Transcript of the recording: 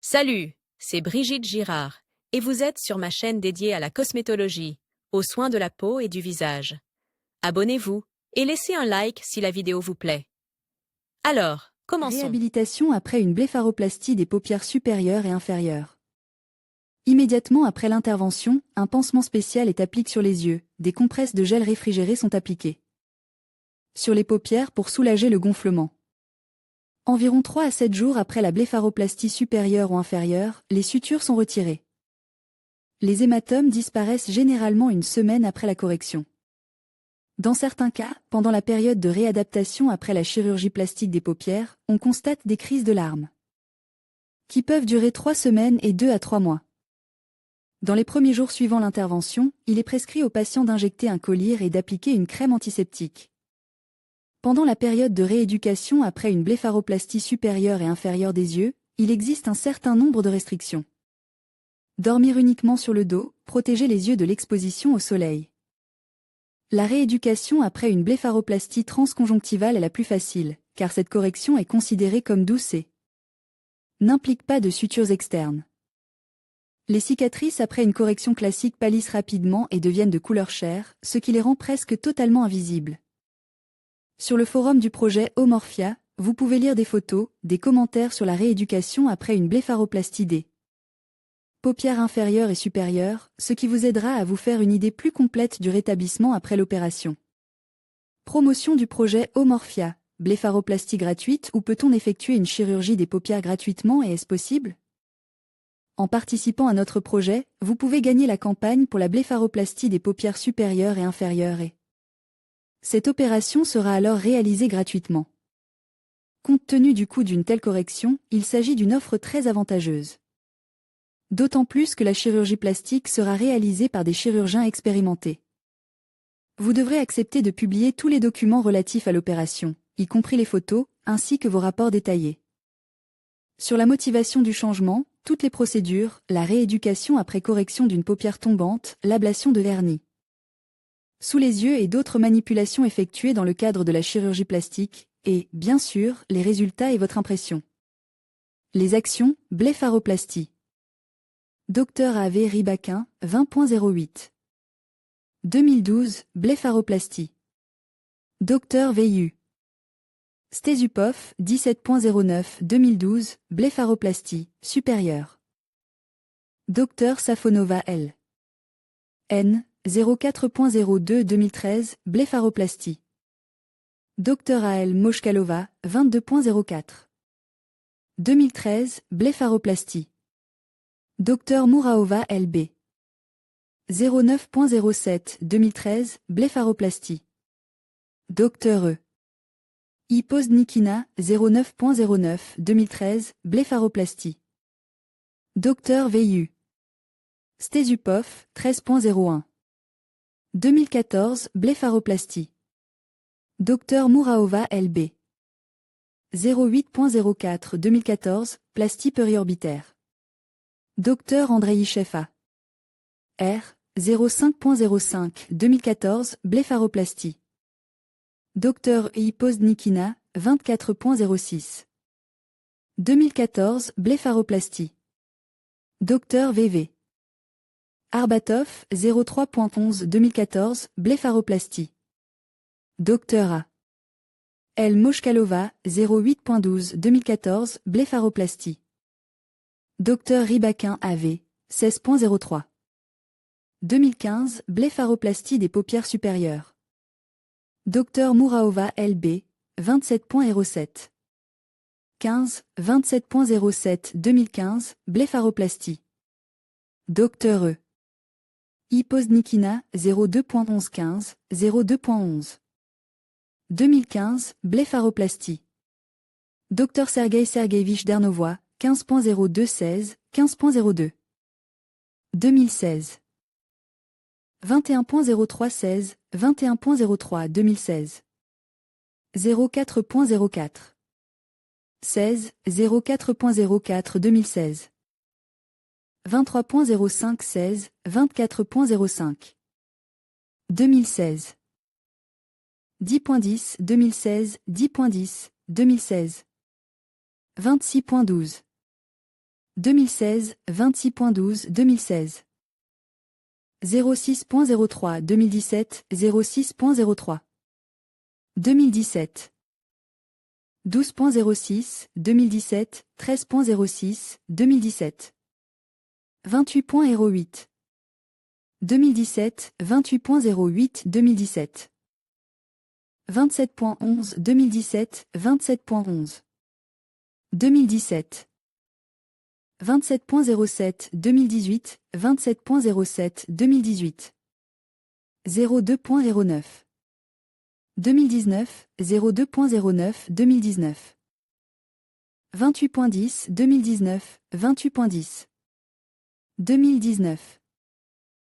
Salut, c'est Brigitte Girard, et vous êtes sur ma chaîne dédiée à la cosmétologie, aux soins de la peau et du visage. Abonnez-vous et laissez un like si la vidéo vous plaît. Alors, commençons. Réhabilitation après une blépharoplastie des paupières supérieures et inférieures. Immédiatement après l'intervention, un pansement spécial est appliqué sur les yeux, des compresses de gel réfrigéré sont appliquées sur les paupières pour soulager le gonflement. Environ 3 à 7 jours après la blépharoplastie supérieure ou inférieure, les sutures sont retirées. Les hématomes disparaissent généralement une semaine après la correction. Dans certains cas, pendant la période de réadaptation après la chirurgie plastique des paupières, on constate des crises de larmes qui peuvent durer 3 semaines et 2 à 3 mois. Dans les premiers jours suivant l'intervention, il est prescrit aux patients d'injecter un collyre et d'appliquer une crème antiseptique. Pendant la période de rééducation après une blépharoplastie supérieure et inférieure des yeux, il existe un certain nombre de restrictions. Dormir uniquement sur le dos, protéger les yeux de l'exposition au soleil. La rééducation après une blépharoplastie transconjonctivale est la plus facile, car cette correction est considérée comme douce et n'implique pas de sutures externes. Les cicatrices après une correction classique pâlissent rapidement et deviennent de couleur chair, ce qui les rend presque totalement invisibles. Sur le forum du projet Omorphia, vous pouvez lire des photos, des commentaires sur la rééducation après une blépharoplastie des paupières inférieures et supérieures, ce qui vous aidera à vous faire une idée plus complète du rétablissement après l'opération. Promotion du projet Omorphia, blépharoplastie gratuite ou peut-on effectuer une chirurgie des paupières gratuitement et est-ce possible ? En participant à notre projet, vous pouvez gagner la campagne pour la blépharoplastie des paupières supérieures et inférieures et cette opération sera alors réalisée gratuitement. Compte tenu du coût d'une telle correction, il s'agit d'une offre très avantageuse. D'autant plus que la chirurgie plastique sera réalisée par des chirurgiens expérimentés. Vous devrez accepter de publier tous les documents relatifs à l'opération, y compris les photos, ainsi que vos rapports détaillés. Sur la motivation du changement, toutes les procédures, la rééducation après correction d'une paupière tombante, l'ablation de vernis sous les yeux et d'autres manipulations effectuées dans le cadre de la chirurgie plastique, et, bien sûr, les résultats et votre impression. Les actions, blépharoplastie. Dr A.V. Ribaquin, 20.08. 2012, blépharoplastie. Dr V.U. Stésupov, 17.09. 2012, blépharoplastie, supérieure. Dr Safonova L. N. 04.02 2013, blépharoplastie. Dr A.L. Mochkalova, 22.04. 2013, blépharoplastie. Dr Mouraova L.B. 09.07 2013, blépharoplastie. Dr E. I. Poznikina, 09.09 2013, blépharoplastie. Dr V.U. Stésupov, 13.01. 2014, blépharoplastie. Dr Mouraova L.B. 08.04 2014, plastie périorbitaire. Dr Andrei Shefa. R. 05.05 2014, blépharoplastie. Dr I. Poznikina, 24.06. 2014, blépharoplastie. Dr V.V. Arbatov, 03.11 2014, blépharoplastie. Dr A. L. Mochkalova, 08.12 2014, blépharoplastie. Dr Ribaquin A.V. 16.03. 2015, blépharoplastie des paupières supérieures. Dr Mouraova L.B. 27.07. 15, 27.07 2015, blépharoplastie. Dr E. I. Poznikina, 02.1115, 02.11. 2015, blépharoplastie. Dr Sergueï Sergueïevitch Dernovois, 15.0216, 15.02. 2016. 21.0316, 21.03 2016. 04.04. 16, 04.04 2016. 23.0516, 24.05. 2016. 10.10 2016, 10.10, 2016. 26.12. 2016, 26.12 2016. 06.03 2017, 06.03. 2017. 12.06, 2017, 13.06, 2017. 28.08. 2017, 28.08, 2017. 27.11, 2017, 27.11. 2017. 27.07, 2018, 27.07, 2018. 02.09. 2019, 02.09, 2019. 28.10, 2019, 28.10. 2019.